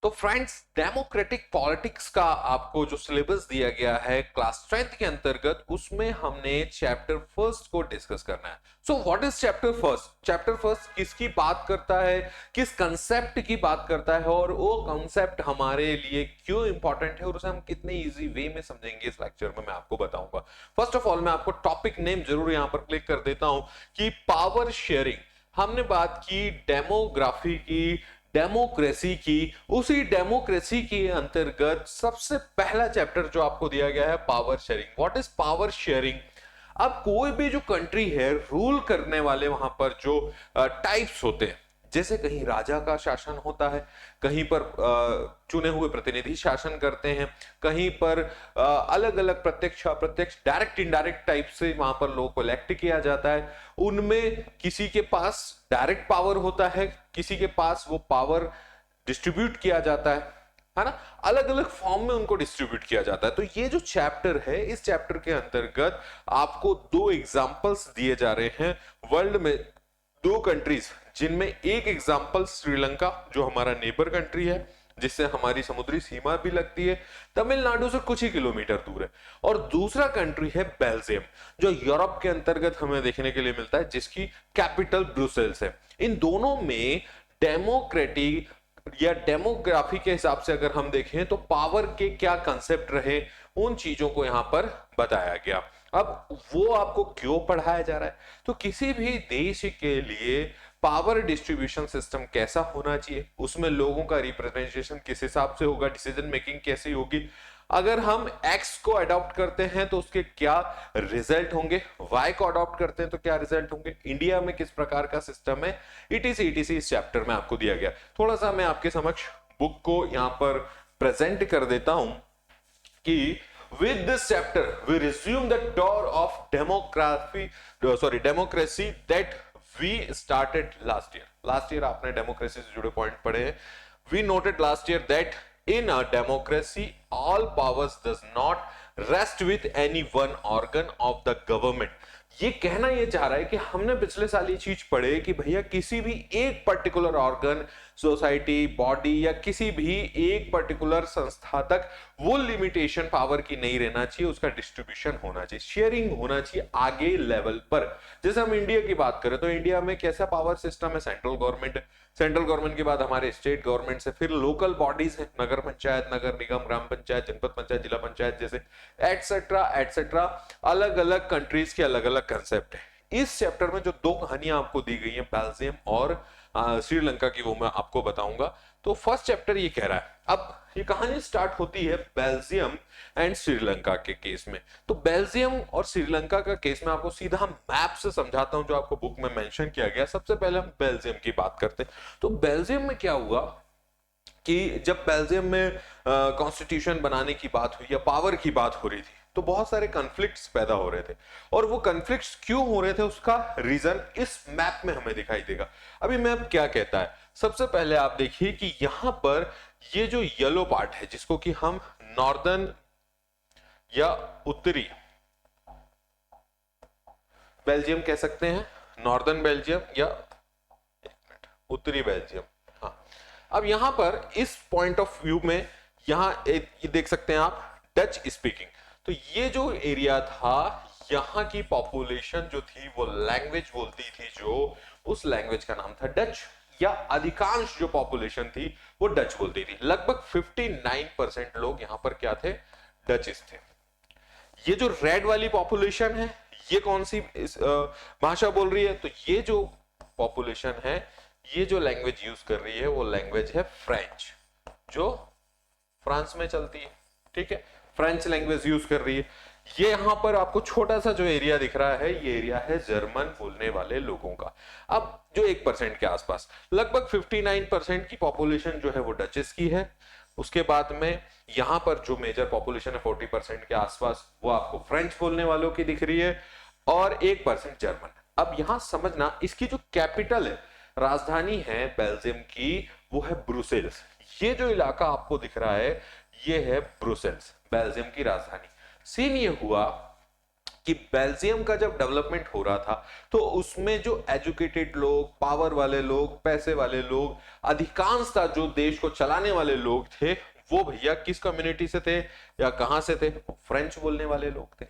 तो friends, democratic politics का आपको जो सिलेबस दिया गया है क्लास 10th के अंतर्गत, उसमें हमने चैप्टर फर्स्ट को डिस्कस करना है। So what is chapter first? Chapter first किसकी बात करता है, किस कंसेप्ट की बात करता है, और वो कंसेप्ट हमारे लिए क्यों इंपॉर्टेंट है और उसे हम कितने इजी वे में समझेंगे, इस लेक्चर में मैं आपको बताऊंगा। फर्स्ट ऑफ ऑल मैं आपको टॉपिक नेम जरूर यहां पर क्लिक कर देता हूं कि पावर शेयरिंग। हमने बात की डेमोग्राफी की, डेमोक्रेसी की। उसी डेमोक्रेसी के अंतर्गत सबसे पहला चैप्टर जो आपको दिया गया है, power sharing. What is power sharing? अब कोई भी जो कंट्री है, रूल करने वाले वहां पर जो टाइप्स होते हैं, जैसे कहीं राजा का शासन होता है, कहीं पर चुने हुए प्रतिनिधि शासन करते हैं, कहीं पर अलग अलग प्रत्यक्ष अप्रत्यक्ष डायरेक्ट इनडायरेक्ट टाइप से वहां पर लोगों को इलेक्ट किया जाता है। उनमें किसी के पास डायरेक्ट पावर होता है, किसी के पास वो पावर डिस्ट्रीब्यूट किया जाता है ना, अलग अलग फॉर्म में उनको डिस्ट्रीब्यूट किया जाता है। तो ये जो चैप्टर है, इस चैप्टर के अंतर्गत आपको दो एग्जांपल्स दिए जा रहे हैं वर्ल्ड में, दो कंट्रीज, जिनमें एक एग्जांपल श्रीलंका जो हमारा नेबर कंट्री है, जिससे हमारी समुद्री सीमा भी लगती है, तमिलनाडु से कुछ ही किलोमीटर दूर है, और दूसरा कंट्री है बेल्जियम, जो यूरोप के अंतर्गत हमें देखने के लिए मिलता है, जिसकी कैपिटल ब्रुसेल्स है। इन दोनों में डेमोक्रेटिक या डेमोग्राफी के हिसाब से अगर हम देखें तो पावर के क्या कंसेप्ट रहे, उन चीजों को यहां पर बताया गया। अब वो आपको क्यों पढ़ाया जा रहा है? तो किसी भी देश के लिए पावर डिस्ट्रीब्यूशन सिस्टम कैसा होना चाहिए, उसमें लोगों का रिप्रेजेंटेशन किस हिसाब से होगा, डिसीजन मेकिंग कैसी होगी, अगर हम एक्स को अडॉप्ट करते हैं तो उसके क्या रिजल्ट होंगे, वाई को अडॉप्ट करते हैं तो क्या रिजल्ट होंगे, इंडिया में किस प्रकार का सिस्टम है, इटीसी इस चैप्टर में आपको दिया गया। थोड़ा सा मैं आपके समक्ष बुक को यहां पर प्रेजेंट कर देता हूं कि with this chapter we resume the tour of democracy that we started last year आपने डेमोक्रेसी से जुड़े पॉइंट पढ़े हैं। we noted last year that in a democracy all powers does not rest with any one organ of the government। ये कहना ये चाह रहा है कि हमने पिछले साल ये चीज पढ़े कि भैया किसी भी एक पर्टिकुलर ऑर्गन, सोसाइटी, बॉडी या किसी भी एक पर्टिकुलर संस्था तक वो लिमिटेशन पावर की नहीं रहना चाहिए, उसका डिस्ट्रीब्यूशन होना चाहिए, शेयरिंग होना चाहिए आगे लेवल पर। जैसे हम इंडिया की बात करें तो इंडिया में कैसा पावर सिस्टम है, सेंट्रल गवर्नमेंट, सेंट्रल गवर्नमेंट के बाद हमारे स्टेट गवर्नमेंट से, फिर लोकल बॉडीज है, नगर पंचायत, नगर निगम, ग्राम पंचायत, जनपद पंचायत, जिला पंचायत, जैसे एटसेट्रा एटसेट्रा। अलग अलग कंट्रीज के अलग अलग कंसेप्ट है। इस चैप्टर में जो दो कहानियां आपको दी गई हैं, बेल्जियम और श्रीलंका की, वो मैं आपको बताऊंगा। तो फर्स्ट चैप्टर ये कह रहा है, अब ये कहानी स्टार्ट होती है बेल्जियम एंड श्रीलंका के केस में। तो बेल्जियम और श्रीलंका का केस में आपको सीधा मैप से समझाता हूं जो आपको बुक में मेंशन किया गया। सबसे पहले हम बेल्जियम की बात करते हैं। तो बेल्जियम में क्या हुआ कि जब बेल्जियम में कॉन्स्टिट्यूशन बनाने की बात हुई या पावर की बात हो रही थी, तो बहुत सारे कॉन्फ्लिक्ट्स पैदा हो रहे थे, और वो कॉन्फ्लिक्ट्स क्यों हो रहे थे उसका रीजन इस मैप में हमें दिखाई देगा। अभी मैप क्या कहता है, सबसे पहले आप देखिए कि यहां पर ये जो येलो पार्ट है, जिसको कि हम नॉर्दर्न या उत्तरी बेल्जियम कह सकते हैं, नॉर्दर्न बेल्जियम या उत्तरी बेल्जियम। हाँ, अब यहां पर इस पॉइंट ऑफ व्यू में यहां ये देख सकते हैं आप, डच स्पीकिंग। तो ये जो एरिया था, यहां की पॉपुलेशन जो थी वो लैंग्वेज बोलती थी, जो उस लैंग्वेज का नाम था डच, या अधिकांश जो पॉपुलेशन थी वो डच बोलती थी। लगभग 59% लोग यहां पर क्या थे, डचिस थे। ये जो रेड वाली पॉपुलेशन है, ये कौन सी भाषा बोल रही है? तो ये जो पॉपुलेशन है, ये जो लैंग्वेज यूज कर रही है वो लैंग्वेज है फ्रेंच, जो फ्रांस में चलती है। ठीक है, फ्रेंच लैंग्वेज यूज कर रही है। ये यहां पर आपको छोटा सा जो एरिया दिख रहा है, ये एरिया है जर्मन बोलने वाले लोगों का। अब जो 1% के आसपास, लगभग 59% की पॉपुलेशन जो है वो डचेस की है। उसके बाद में यहां पर जो मेजर पॉपुलेशन है 40% के आसपास, वो आपको फ्रेंच बोलने वालों की दिख रही है, और 1% जर्मन। अब यहां समझना, इसकी जो कैपिटल है, राजधानी है बेल्जियम की, वो है ब्रुसेल्स। ये जो इलाका आपको दिख रहा है, ये है ब्रुसेल्स, बेल्जियम की राजधानी। सीन ये हुआ कि बेल्जियम का जब डेवलपमेंट हो रहा था तो उसमें जो एजुकेटेड लोग, पावर वाले लोग, पैसे वाले लोग, अधिकांशतः जो देश को चलाने वाले लोग थे, वो भैया किस कम्युनिटी से थे या कहां से थे? फ्रेंच बोलने वाले लोग थे।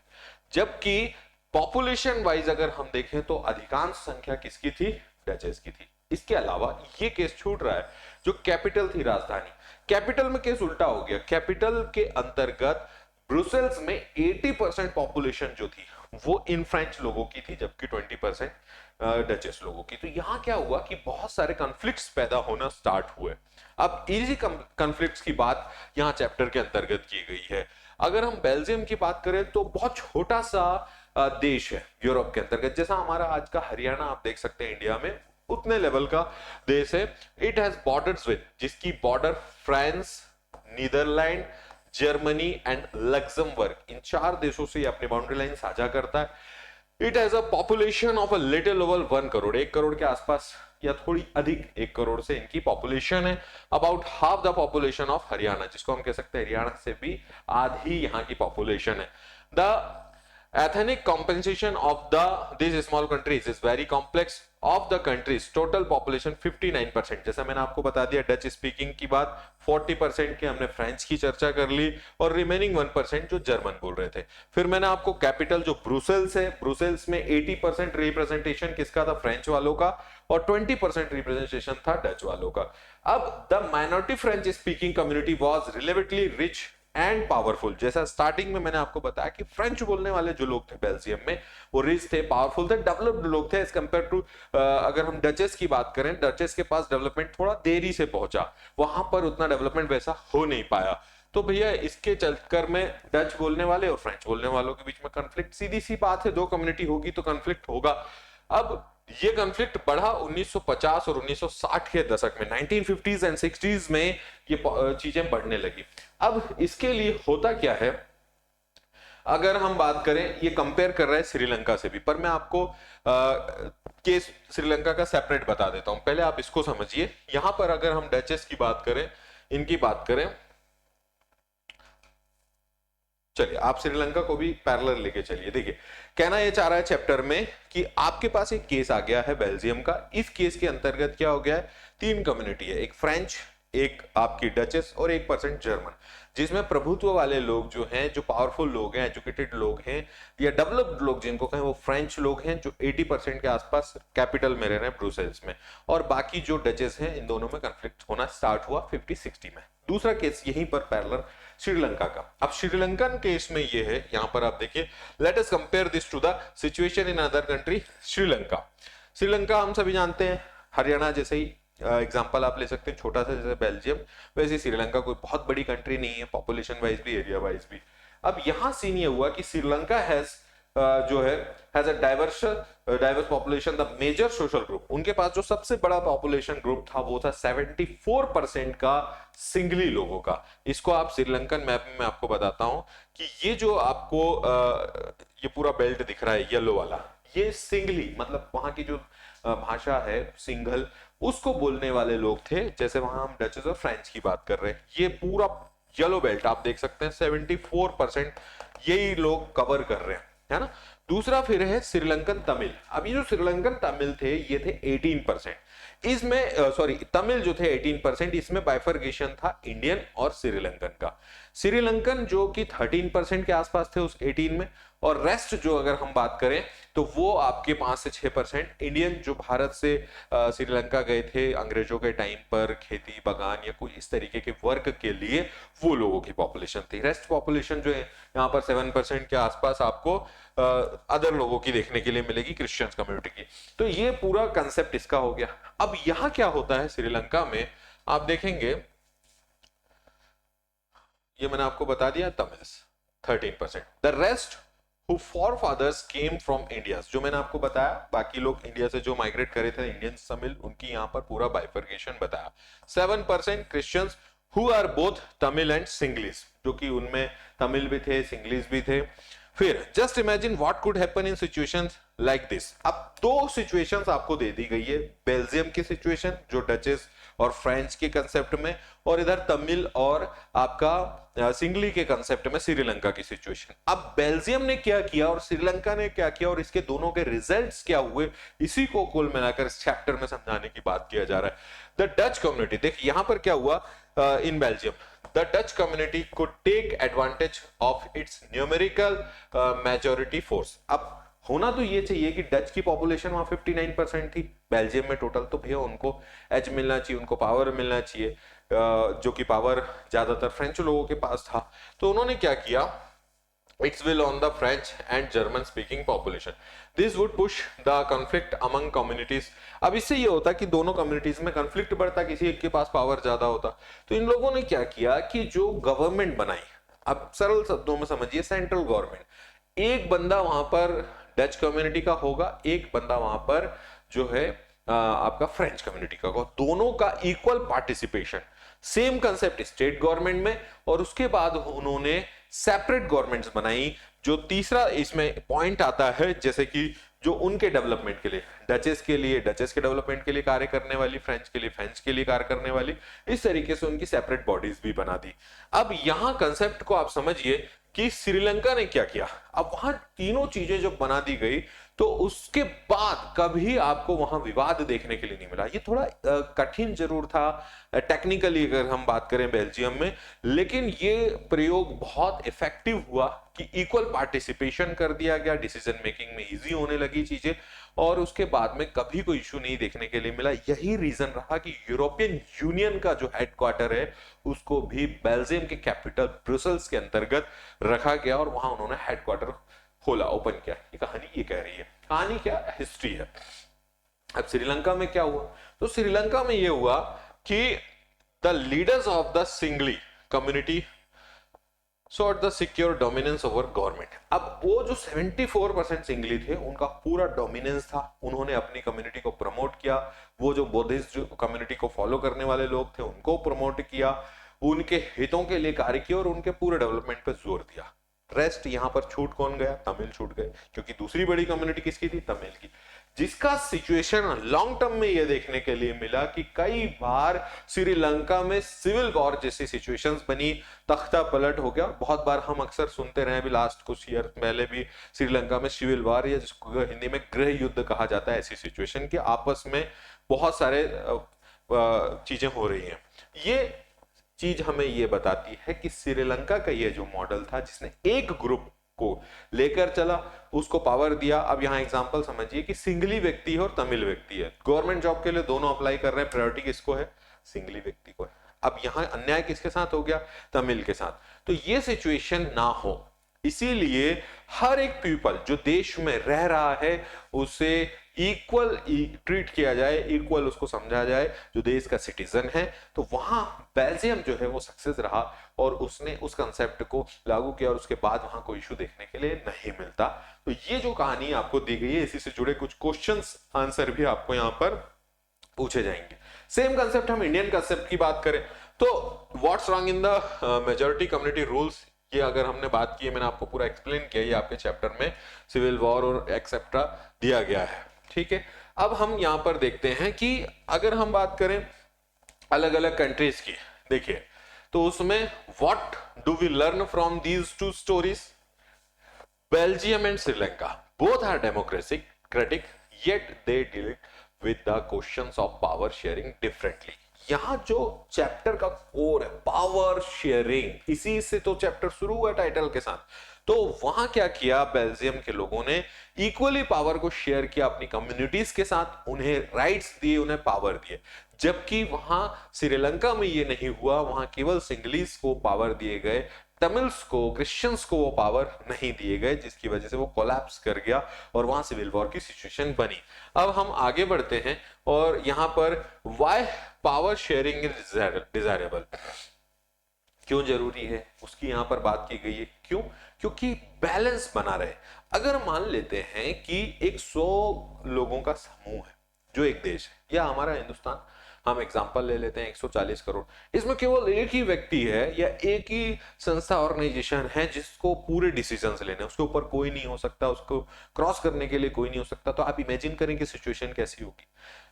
जबकि पॉपुलेशन वाइज अगर हम देखें तो अधिकांश संख्या किसकी थी? डचेस की थी। इसके अलावा ये केस छूट रहा है, जो कैपिटल थी, राजधानी, कैपिटल में केस उल्टा हो गया। कैपिटल के अंतर्गत ब्रुसेल्स में 80% पॉपुलेशन जो थी वो इन फ्रेंच लोगों की थी, जबकि 20% डचेस लोगों की। तो यहां क्या हुआ कि बहुत सारे कॉन्फ्लिक्ट्स पैदा होना स्टार्ट हुए। अब इसी कॉन्फ्लिक्ट्स की बात यहां चैप्टर के अंतर्गत की गई है। अगर हम बेल्जियम की बात करें तो बहुत छोटा सा देश है यूरोप के अंतर्गत, जैसा हमारा आज का हरियाणा आप देख सकते हैं इंडिया में, उतने लेवल का देश है। इट हैज बॉर्डर्स विद, जिसकी border France, Netherlands, Germany and Luxembourg, इन 4 देशों से अपनी बाउंड्री लाइन साझा करता है। It has a population of a little over 1 crore, 1 crore के आसपास या थोड़ी अधिक 1 करोड़ से इनकी पॉपुलेशन है। About half the population of Haryana, जिसको हम कह सकते हैं हरियाणा से भी आधी यहाँ की पॉपुलेशन है। The ethnic compensation of these small countries is very complex. Of the countries total population 59%, जैसा मैंने आपको बता दिया डच स्पीकिंग की बात, 40% की हमने फ्रेंच की चर्चा कर ली, और रिमेनिंग 1% जो जर्मन बोल रहे थे। फिर मैंने आपको कैपिटल जो ब्रुसेल्स है, ब्रुसेल्स में 80% रिप्रेजेंटेशन किसका था? फ्रेंच वालों का, और 20% रिप्रेजेंटेशन था डच वालों का। अब the minority French speaking community was relatively rich and powerful. जैसा स्टार्टिंग में मैंने आपको बताया कि फ्रेंच बोलने वाले जो लोग थे बेल्जियम में, वो रिच थे, पावरफुल थे, डेवलप्ड लोग थे एज कंपेयर टू अगर हम डचेस की बात करें, डचेस के पास डेवलपमेंट थोड़ा देरी से पहुंचा, वहां पर उतना डेवलपमेंट वैसा हो नहीं पाया। तो भैया इसके चलकर में डच बोलने वाले और फ्रेंच बोलने वालों के बीच में कॉन्फ्लिक्ट, सीधी सी बात है, 2 कम्युनिटी होगी तो कॉन्फ्लिक्ट होगा। अब ये कॉन्फ्लिक्ट बढ़ा 1950 और 1960 के दशक में, 1950s एंड 60s में ये चीजें बढ़ने लगी। अब इसके लिए होता क्या है, अगर हम बात करें, ये कंपेयर कर रहा है श्रीलंका से भी, पर मैं आपको केस श्रीलंका का सेपरेट बता देता हूं, पहले आप इसको समझिए। यहां पर अगर हम डचेस की बात करें, इनकी बात करें, चलिए आप श्रीलंका को भी पैरेलल लेके चलिए। देखिए कहना ये चाह रहा है चैप्टर में कि आपके पास एक केस आ गया है बेल्जियम का। इस केस के अंतर्गत क्या हो गया है, 3 कम्युनिटी है, एक फ्रेंच, एक आपकी डचेस और 1% जर्मन, जिसमें प्रभुत्व वाले लोग जो हैं, जो पावरफुल लोग हैं, एजुकेटेड लोग हैं या डेवलप्ड लोग जिनको कहें, वो फ्रेंच लोग हैं जो 80% के आसपास कैपिटल में रह रहे हैं ब्रुसेल्स में, और बाकी जो डचेस हैं, इन दोनों में कॉन्फ्लिक्ट होना स्टार्ट हुआ 50-60 में। दूसरा केस यहीं पर पैरेलल श्रीलंका का। अब श्रीलंकन केस में ये है, यहां पर आप देखिए, let us compare this to the situation in other country. Sri Lanka, Sri Lanka हम सभी जानते हैं हरियाणा जैसे ही एग्जांपल आप ले सकते हैं, छोटा सा जैसे बेल्जियम, वैसे श्रीलंका कोई बहुत बड़ी कंट्री नहीं है, पॉपुलेशन वाइज भी, एरिया वाइज भी। अब यहां सीन ये हुआ कि श्रीलंका हैज जो है has a diverse population, the major social group, उनके पास जो सबसे बड़ा पॉपुलेशन ग्रुप था वो था 74% का सिंगली लोगों का। इसको आप श्रीलंकन मैप में आपको बताता हूं कि ये जो आपको ये पूरा बेल्ट दिख रहा है येलो वाला, ये सिंगली मतलब वहां की जो भाषा है सिंगल, उसको बोलने वाले लोग थे। जैसे वहां हम डचेस और फ्रेंच की बात कर रहे हैं, ये पूरा येलो बेल्ट आप देख सकते हैं 74% यही लोग कवर कर रहे हैं, है ना। दूसरा फिर है श्रीलंकन तमिल। अब ये जो श्रीलंकन तमिल थे ये थे 18%, इसमें सॉरी तमिल जो थे 18%, इसमें बाइफर्गेशन था इंडियन और श्रीलंकन का। श्रीलंकन जो कि 13% के आसपास थे उस 18 में, और रेस्ट जो अगर हम बात करें तो वो आपके 5 से 6% इंडियन जो भारत से श्रीलंका गए थे अंग्रेजों के टाइम पर खेती बगान या कुछ इस तरीके के वर्क के लिए, वो लोगों की पॉपुलेशन थी। रेस्ट पॉपुलेशन जो है यहाँ पर 7% के आसपास आपको अदर लोगों की देखने के लिए मिलेगी, क्रिश्चियंस कम्युनिटी की। तो ये पूरा कंसेप्ट इसका हो गया। अब यहाँ क्या होता है श्रीलंका में, आप देखेंगे ये मैंने आपको बता दिया, Tamils 13%, the rest who forefathers came from India, जो मैंने आपको बताया, बाकी लोग इंडिया से जो माइग्रेट करे थे इंडियन तमिल, उनकी यहाँ पर पूरा बाइफर्केशन बताया। 7% Christians who are both Tamil and Sinhalese, जो कि उनमें तमिल भी थे सिंगलिश भी थे। फिर just imagine what could happen in situations like this. अब दो सिचुएशंस आपको दे दी गई है, बेल्जियम की सिचुएशन जो डचेस और फ्रेंच के कंसेप्ट में, और इधर तमिल और आपका सिंगली के कंसेप्ट में श्रीलंका की सिचुएशन। अब बेल्जियम ने क्या किया और श्रीलंका ने क्या किया और इसके दोनों के रिजल्ट्स क्या हुए, इसी को कुल मिलाकर इस चैप्टर में समझाने की बात किया जा रहा है। द डच कम्युनिटी, देखिए यहां पर क्या हुआ in Belgium, the Dutch community could take advantage of its numerical majority force। अब होना तो ये चाहिए कि डच की पॉपुलेशन वहां 59% थी बेल्जियम में टोटल, तो भैया उनको एज मिलना चाहिए, उनको पावर मिलना चाहिए, जो कि पावर ज्यादातर फ्रेंच लोगों के पास था। तो उन्होंने क्या किया, its will on the French and German speaking population, this would push the conflict among communities। अब इससे ये होता कि दोनों कम्युनिटीज में कंफ्लिक्ट बढ़ता, किसी एक के पास पावर ज्यादा होता। तो इन लोगों ने क्या किया कि जो गवर्नमेंट बनाई, अब सरल शब्दों में समझिए सेंट्रल गवर्नमेंट, एक बंदा वहां पर डच कम्युनिटी का होगा, एक बंदा वहां पर जो है आपका फ्रेंच कम्युनिटी का होगा, दोनों का equal participation. Same concept state government में, और उसके बाद उन्होंने सेपरेट गवर्नमेंट्स बनाई। जो तीसरा इसमें पॉइंट आता है, जैसे कि जो उनके डेवलपमेंट के लिए, डचेस के लिए डचेस के डेवलपमेंट के लिए कार्य करने वाली, फ्रेंच के लिए फ्रेंच के लिए कार्य करने वाली, इस तरीके से उनकी सेपरेट बॉडीज भी बना दी। अब यहां कंसेप्ट को आप समझिए कि श्रीलंका ने क्या किया। अब वहां तीनों चीजें जब बना दी गई तो उसके बाद कभी आपको वहां विवाद देखने के लिए नहीं मिला। ये थोड़ा कठिन जरूर था टेक्निकली अगर हम बात करें बेल्जियम में, लेकिन ये प्रयोग बहुत इफेक्टिव हुआ कि इक्वल पार्टिसिपेशन कर दिया गया, डिसीजन मेकिंग में इजी होने लगी चीजें, और उसके बाद में कभी कोई इशू नहीं देखने के लिए मिला। यही रीजन रहा कि यूरोपियन यूनियन का जो हेडक्वार्टर है उसको भी बेल्जियम के कैपिटल ब्रुसेल्स के अंतर्गत रखा गया, और वहां उन्होंने हेडक्वार्टर खोला, ओपन किया। ये कहानी ये कह रही है, कहानी क्या हिस्ट्री है। अब श्रीलंका में क्या हुआ, तो श्रीलंका में ये हुआ कि the leaders of the singly community sought the secure dominance over government। अब वो जो 74% सिंगली थे उनका पूरा डोमिनेंस था, उन्होंने अपनी कम्युनिटी को प्रमोट किया। वो जो बुद्धिस्ट कम्युनिटी को फॉलो करने वाले लोग थे उनको प्रमोट किया, उनके हितों के लिए कार्य किया और उनके पूरे डेवलपमेंट पे जोर दिया। रेस्ट यहां पर छूट कौन गया, तमिल छूट गए, क्योंकि दूसरी बड़ी कम्युनिटी किसकी थी, तमिल की, जिसका सिचुएशन लॉन्ग टर्म में यह देखने के लिए मिला कि कई बार श्रीलंका में सिविल वॉर जैसी सिचुएशंस बनी, तख्ता पलट हो गया। बहुत बार हम अक्सर सुनते रहे, अभी लास्ट कुछ ईयर पहले भी श्रीलंका में सिविल वॉर, या जिसको हिंदी में गृह युद्ध कहा जाता है, ऐसी सिचुएशन की आपस में बहुत सारे चीजें हो रही हैं। ये चीज हमें ये बताती है कि श्रीलंका का ये जो मॉडल था, जिसने एक ग्रुप को लेकर चला, उसको पावर दिया। अब यहां एग्जांपल समझिए कि सिंगली व्यक्ति है और तमिल व्यक्ति है, गवर्नमेंट जॉब के लिए दोनों अप्लाई कर रहे हैं, प्रायोरिटी किसको है, सिंगली व्यक्ति को है। अब यहां अन्याय किसके साथ हो गया, तमिल के साथ। तो ये सिचुएशन ना हो, इसीलिए हर एक पीपल जो देश में रह रहा है उसे इक्वल ट्रीट किया जाए, इक्वल उसको समझा जाए जो देश का सिटीजन है। तो वहां बेल्जियम जो है वो सक्सेस रहा और उसने उस कंसेप्ट को लागू किया, और उसके बाद वहां कोई इशू देखने के लिए नहीं मिलता। तो ये जो कहानी आपको दी गई है, इसी से जुड़े कुछ क्वेश्चंस आंसर भी आपको यहां पर पूछे जाएंगे। सेम कंसेप्ट हम इंडियन कंसेप्ट की बात करें तो what's wrong in the majority community rules, ये अगर हमने बात की है, मैंने आपको पूरा एक्सप्लेन किया, ये आपके चैप्टर में सिविल वॉर और एक्सेट्रा दिया गया है। ठीक है, अब हम यहां पर देखते हैं कि अगर हम बात करें अलग अलग कंट्रीज की, देखिए तो उसमें what do we learn from these two stories. Belgium and Sri Lanka both are democratic, yet they deal with the questions of power sharing differently. यहां जो चैप्टर का कोर है पावर शेयरिंग, इसी से तो चैप्टर शुरू हुआ टाइटल के साथ। तो वहां क्या किया, बेल्जियम के लोगों ने इक्वली पावर को शेयर किया अपनी कम्युनिटीज के साथ, उन्हें राइट्स दिए, उन्हें पावर दिए। जबकि वहां श्रीलंका में ये नहीं हुआ, वहां केवल सिंगलीज को पावर दिए गए, तमिल्स को, क्रिश्चियंस को वो पावर नहीं दिए गए, जिसकी वजह से वो कोलैप्स कर गया और वहां सिविल वॉर की सिचुएशन बनी। अब हम आगे बढ़ते हैं और यहां पर why power sharing is desirable, क्यों जरूरी है उसकी यहां पर बात की गई है। क्यों, क्योंकि बैलेंस बना रहे। अगर मान लेते हैं कि एक 100 लोगों का समूह है जो एक देश है, या हमारा हिंदुस्तान, हम एग्जांपल ले लेते हैं 140 करोड़, इसमें केवल एक ही व्यक्ति है या एक ही संस्था ऑर्गेनाइजेशन है जिसको पूरे डिसीजंस लेने, उसके ऊपर कोई नहीं हो सकता, उसको क्रॉस करने के लिए कोई नहीं हो सकता। तो आप इमेजिन करें कि सिचुएशन कैसी होगी।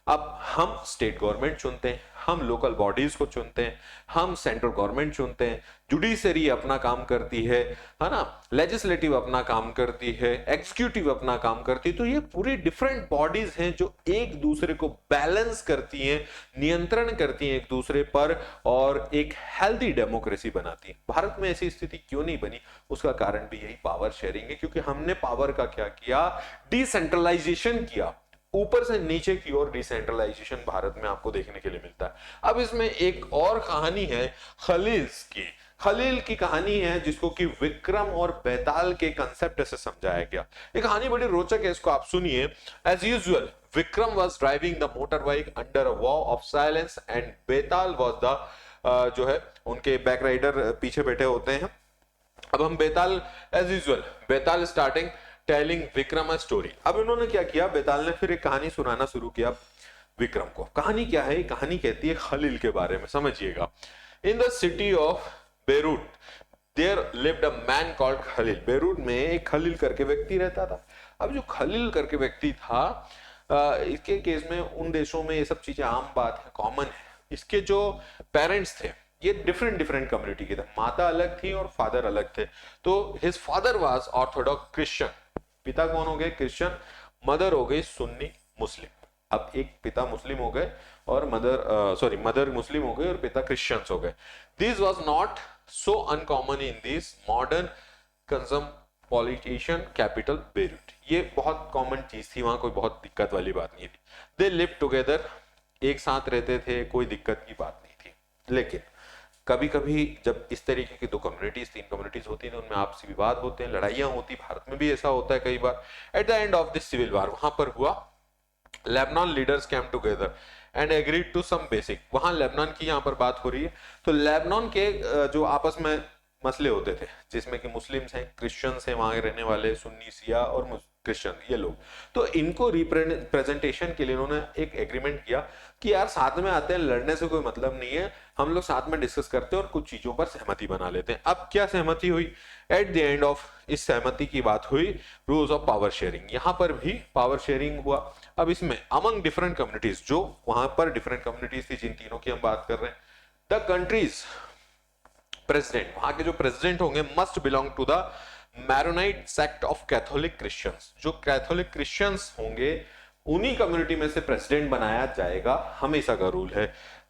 अब हम स्टेट गवर्नमेंट चुनते हैं, हम लोकल बॉडीज को चुनते हैं, हम सेंट्रल गवर्नमेंट चुनते हैं, जुडिशरी अपना काम करती है ना, लेजिस्लेटिव अपना काम करती है, एग्जीक्यूटिव अपना काम करती है। तो ये पूरी डिफरेंट बॉडीज हैं जो एक दूसरे को बैलेंस करती हैं, नियंत्रण करती हैं एक दूसरे पर, और एक हेल्दी डेमोक्रेसी बनाती है। भारत में ऐसी स्थिति क्यों नहीं बनी? उसका कारण भी यही पावर शेयरिंग है, क्योंकि हमने पावर का क्या किया, डिसेंट्रलाइजेशन किया। ऊपर से नीचे की ओर डिसेंट्रलाइजेशन भारत में आपको देखने के लिए मिलता है। अब इसमें एक और कहानी है खलील की। खलील की कहानी है जिसको कि विक्रम और बेताल के कंसेप्ट से समझाया गया। ये कहानी बड़ी रोचक है, इसको आप सुनिए। As usual Vikram was driving the motorbike under a wall of silence and Betal was the जो है उनके बैक राइडर पीछे बैठे होते हैं। अब हम Betal, as usual Betal starting telling Vikram a story. अब इन्होंने क्या किया, बेताल ने फिर एक कहानी सुनाना शुरू किया विक्रम को। कहानी क्या है? कहानी कहती है खलील के बारे में, समझिएगा। In the city of Beirut there lived a man called Khalil. Beirut में एक खलील करके व्यक्ति रहता था। अब जो खलील करके व्यक्ति था, इसके केस में उन देशों में ये सब चीजें आम बात है, कॉमन है। इसके जो पेरेंट्स थे ये डिफरेंट डिफरेंट कम्युनिटी के थे, माता अलग थी और फादर अलग थे। तो his father was Orthodox Christian, पिता कौन हो गए? क्रिश्चियन, मदर हो गई सुन्नी मुस्लिम। अब एक पिता मुस्लिम हो गए और मदर मुस्लिम हो गई और पिता क्रिश्चियंस हो गए। This was not so uncommon in this modern cosmopolitan capital Beirut. ये बहुत कॉमन चीज थी, वहां कोई बहुत दिक्कत वाली बात नहीं थी। दे लिव टुगेदर, एक साथ रहते थे, कोई दिक्कत की बात नहीं थी। लेकिन कभी कभी जब इस तरीके की दो कम्युनिटीज, तीन कम्युनिटीज होती हैं, उनमें आपसी विवाद होते हैं, लड़ाइयां होती। भारत में भी ऐसा होता है कई बार। At the end of this civil war, वहां पर हुआ, Lebanon leaders came together and agreed to some basic. वहां लेबनान की यहां पर बात हो रही है। तो लेबनान के जो आपस में मसले होते थे, जिसमें कि मुस्लिम्स हैं, क्रिश्चियंस हैं, वहां रहने वाले सुन्नी शिया और क्रिश्चियन ये लोग, तो इनको रिप्रेजेंटेशन के लिए उन्होंने एक एग्रीमेंट किया कि यार साथ में आते हैं, लड़ने से कोई मतलब नहीं है, हम लोग साथ में डिस्कस करते हैं और कुछ चीजों पर सहमति बना लेते हैं। अब क्या सहमति हुई? एट द एंड ऑफ इस सहमति की बात हुई रूल्स ऑफ पावर शेयरिंग। यहां पर भी पावर शेयरिंग हुआ। अब इसमें अमंग डिफरेंट कम्युनिटीज, जो वहां पर डिफरेंट कम्युनिटीज थी, जिन तीनों की हम बात कर रहे हैं, द कंट्रीज प्रेसिडेंट, वहां के जो प्रेसिडेंट होंगे, must belong to the Maronite sect of Catholic Christians. जो कैथोलिक क्रिश्चियंस होंगे उन्हीं कम्युनिटी में से प्रेसिडेंट बनाया जाएगा, हमेशा का रूल है।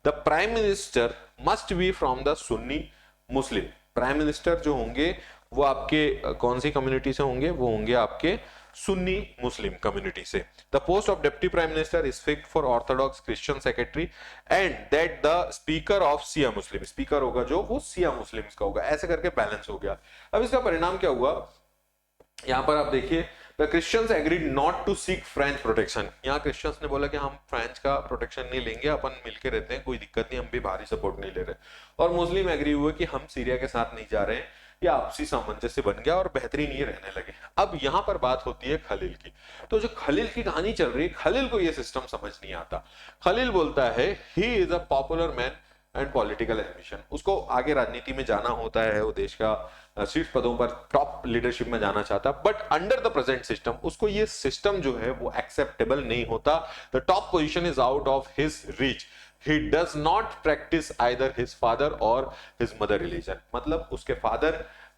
The prime minister must be from the Sunni Muslim. Prime minister जो होंगे वो आपके कौन सी कम्युनिटी से होंगे? वो होंगे आपके सुन्नी मुस्लिम कम्युनिटी से। The post of deputy prime minister is fixed for Orthodox Christian secretary and that the speaker of Siya Muslim, speaker होगा जो वो सिया मुस्लिम्स का होगा। ऐसे करके बैलेंस हो गया। अब इसका परिणाम क्या हुआ? यहां पर आप देखिए, the Christians agreed not to seek French protection. यहाँ क्रिश्चियंस ने बोला कि हम फ्रेंच का प्रोटेक्शन नहीं लेंगे, अपन मिलके रहते हैं, कोई दिक्कत नहीं, हम भी भारी सपोर्ट नहीं ले रहे। और मुस्लिम एग्री हुए कि हम सीरिया के साथ नहीं जा रहे हैं। या आपसी सामंजस्य बन गया और बेहतरीन ये रहने लगे। अब यहां पर बात होती है खलील की। तो जो खलील की कहानी चल रही है, खलील को ये सिस्टम समझ नहीं आता। खलील बोलता है he is a popular man and political ambition. उसको आगे राजनीति में जाना होता है, वो देश का शीर्ष पदों पर टॉप लीडरशिप में जाना चाहता, but under the present system उसको ये सिस्टम जो है वो एक्सेप्टेबल नहीं होता। The top position is out of his reach. He does not practice either his father or his mother religion। मतलब उसके फादर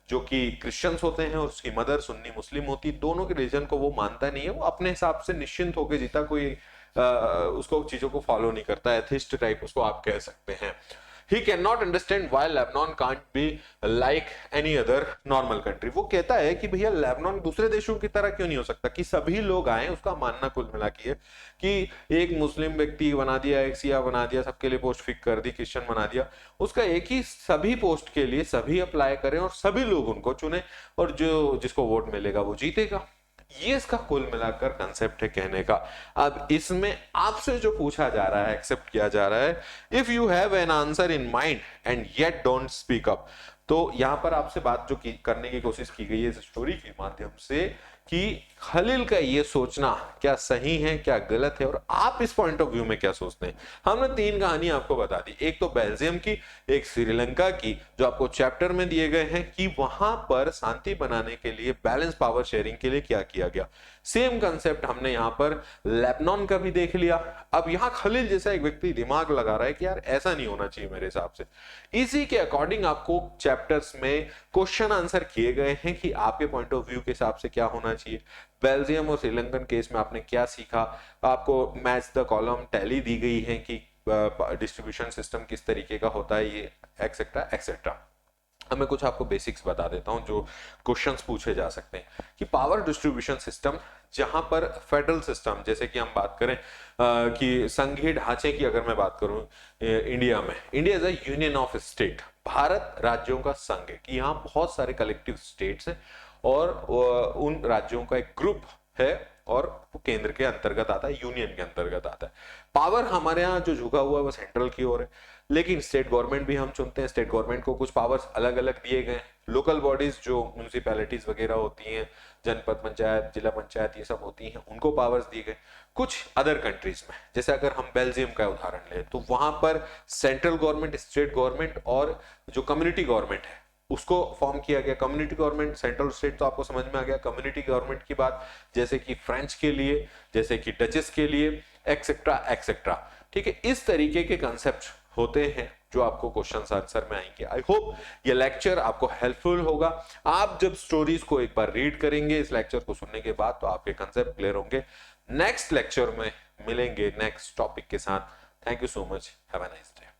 जो कि क्रिश्चियंस होते हैं और उसकी मदर सुन्नी मुस्लिम होती, दोनों के रिलीजन को वो मानता नहीं है। वो अपने हिसाब से निश्चिंत होकर जीता, कोई उसको चीजों को फॉलो नहीं करता, एथिस्ट टाइप उसको आप कह सकते हैं। He cannot understand why Lebanon can't be like any other normal country। वो कहता है कि भैया लेबनान दूसरे देशों की तरह क्यों नहीं हो सकता कि सभी लोग आए। उसका मानना कुल मिला के है कि एक मुस्लिम व्यक्ति बना दिया, एक सिया बना दिया, सबके लिए पोस्ट फिक्स कर दी, क्रिश्चियन बना दिया, उसका एक ही सभी पोस्ट के लिए सभी अप्लाई करें और सभी लोग उनको चुने और जो जिसको वोट मिलेगा वो जीतेगा। ये इसका कुल मिलाकर कंसेप्ट है कहने का। अब इसमें आपसे जो पूछा जा रहा है, एक्सेप्ट किया जा रहा है, if you have an answer in mind and yet don't speak up. तो यहां पर आपसे बात जो करने की कोशिश की गई है इस स्टोरी के माध्यम से कि खलील का ये सोचना क्या सही है क्या गलत है, और आप इस पॉइंट ऑफ व्यू में क्या सोचते हैं। हमने 3 कहानी आपको बता दी, एक तो बेल्जियम की, एक श्रीलंका की, जो आपको चैप्टर में दिए गए हैं कि वहां पर शांति बनाने के लिए, बैलेंस पावर शेयरिंग के लिए क्या किया गया। सेम कंसेप्ट हमने यहाँ पर लेबनान का भी देख लिया। अब यहाँ खलील जैसा एक व्यक्ति दिमाग लगा रहा है कि यार ऐसा नहीं होना चाहिए मेरे हिसाब से। इसी के अकॉर्डिंग आपको चैप्टर्स में क्वेश्चन आंसर किए गए हैं कि आपके पॉइंट ऑफ व्यू के हिसाब से क्या होना चाहिए। बेल्जियम और श्रीलंकन केस में आपने क्या सीखा, आपको मैच द कॉलम टैली दी गई है कि डिस्ट्रीब्यूशन सिस्टम किस तरीके का होता है, ये एक्सेट्रा एक्सेट्रा। अब मैं कुछ आपको बेसिक्स बता देता हूं जो क्वेश्चंस पूछे जा सकते हैं कि पावर डिस्ट्रीब्यूशन सिस्टम, जहां पर फेडरल सिस्टम, जैसे कि हम बात करें कि संघीय ढांचे की अगर मैं बात करूं, इंडिया में, India is a union of state, Bharat राज्यों का संघ है, कि यहाँ बहुत सारे कलेक्टिव स्टेट्स हैं और उन राज्यों का एक ग्रुप है और वो केंद्र के अंतर्गत आता है, यूनियन के अंतर्गत आता है। पावर हमारे यहाँ जो झुका हुआ है वो सेंट्रल की ओर है, लेकिन स्टेट गवर्नमेंट भी हम चुनते हैं, स्टेट गवर्नमेंट को कुछ पावर्स अलग अलग दिए गए हैं। लोकल बॉडीज जो म्यूनिसिपैलिटीज वगैरह होती हैं, जनपद पंचायत, जिला पंचायत, ये सब होती हैं, उनको पावर्स दिए गए। कुछ अदर कंट्रीज में, जैसे अगर हम बेल्जियम का उदाहरण लें, तो वहां पर सेंट्रल गवर्नमेंट, स्टेट गवर्नमेंट और जो कम्युनिटी गवर्नमेंट है उसको फॉर्म किया गया। कम्युनिटी गवर्नमेंट, सेंट्रल स्टेट तो आपको समझ में आ गया। कम्युनिटी गवर्नमेंट की बात जैसे कि फ्रेंच के लिए, जैसे कि डचेस के लिए, एक्सेट्रा एक्सेट्रा। ठीक है, इस तरीके के कंसेप्ट होते हैं जो आपको क्वेश्चन आंसर में आएंगे। आई होप ये लेक्चर आपको हेल्पफुल होगा। आप जब स्टोरीज को एक बार रीड करेंगे इस लेक्चर को सुनने के बाद, तो आपके कंसेप्ट क्लियर होंगे। नेक्स्ट लेक्चर में मिलेंगे नेक्स्ट टॉपिक के साथ। Thank you so much, have a nice day.